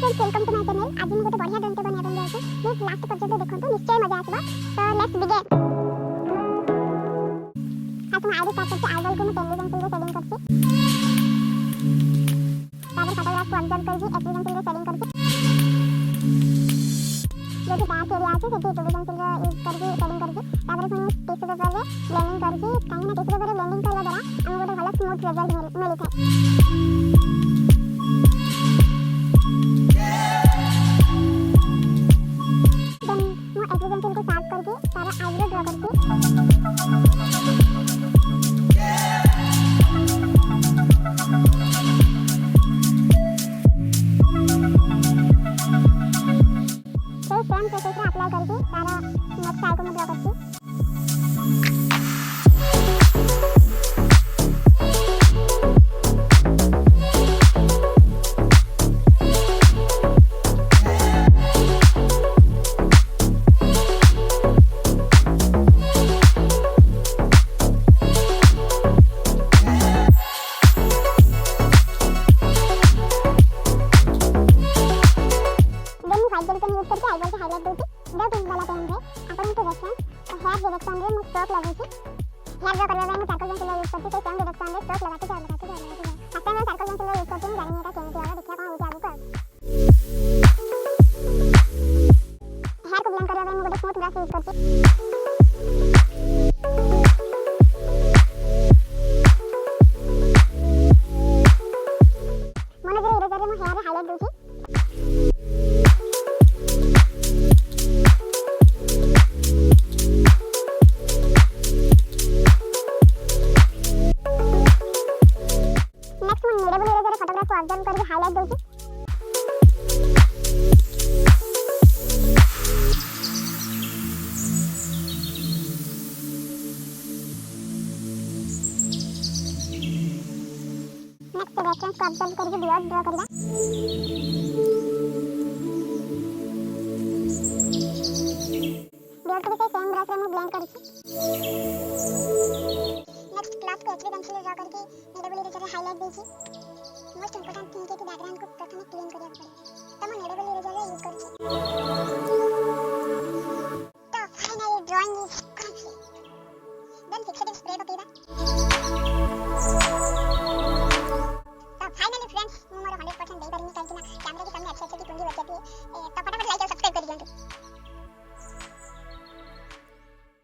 Friends welcome to my channel. आज मैं गोटे बढ़िया ड्रॉइंग बना बन जाउछु। प्लीज लास्ट पर्यंत देखंतु, निश्चय मजा आसबा। तो लेट्स बिगिन। आज मैं आईडी स्टार्ट करते आईबॉल को मैं टेलीविजन फिल्म में सेटिंग करते। तापर फोटोग्राफ को ऑब्जर्व करके एक्सप्रेशन फिल्म में सेटिंग करते। जो कि डार्क एरिया আছে সেটি টেলিভিजन फिल्म यूज करके सेटिंग करके तापर पुनी टिश्यू पेपर रे ब्लेंडिंग करके काहे ना टिश्यू पेपर रे ब्लेंडिंग करला द्वारा हम गोटे भलो स्मूथ रिजल्ट मिलिଥାଏ। को साफ करके सारा आईब्रो ड्रॉ करके सेम प्रोसेस में अप्लाई करके सारा नेक्स्ट आई को मैं ड्रॉ करती। आईबॉल के हाईलाइट देती दो पिंक वाला पेन है अपन को रेफरेंस हेयर डायरेक्शन रे मु स्ट्रोक लगाउची। हेयर ड्रॉ करबा में सर्कल पेंसिल यूज करती तो सेम डायरेक्शन रे स्ट्रोक लगाते जाओ। आता मैं सर्कल पेंसिल यूज करती हूं, जानिए का केमिति वाला देखिया कोन होती आगु कर। हेयर को ब्लेंड करबा में गोटे स्मूथ ब्रश यूज करती। मने जे इरेजर रे मु हेयर रे हाईलाइट दूची। फोटोग्राफ को ऑब्जर्व करके हाईलाइट दूची। नेक्स्ट रेफरेंस को ऑब्जर्व करके बियर्ड ड्रॉ करबा। बियर्ड को भी सेम ब्रश रे मैं ब्लेंड करछी। नेक्स्ट क्लास को एचडी पेंसिल ड्रॉ करके नेडेबल इरेजर रे हाईलाइट देची। मोस्ट इंपोर्टेंट थिंग है कि बैकग्राउंड को प्रथम क्लीन करिया पड़े। तो मैं नेडेबल इरेजर यूज करछि। तो finally drawing is complete. Then fixative spray पकेबा।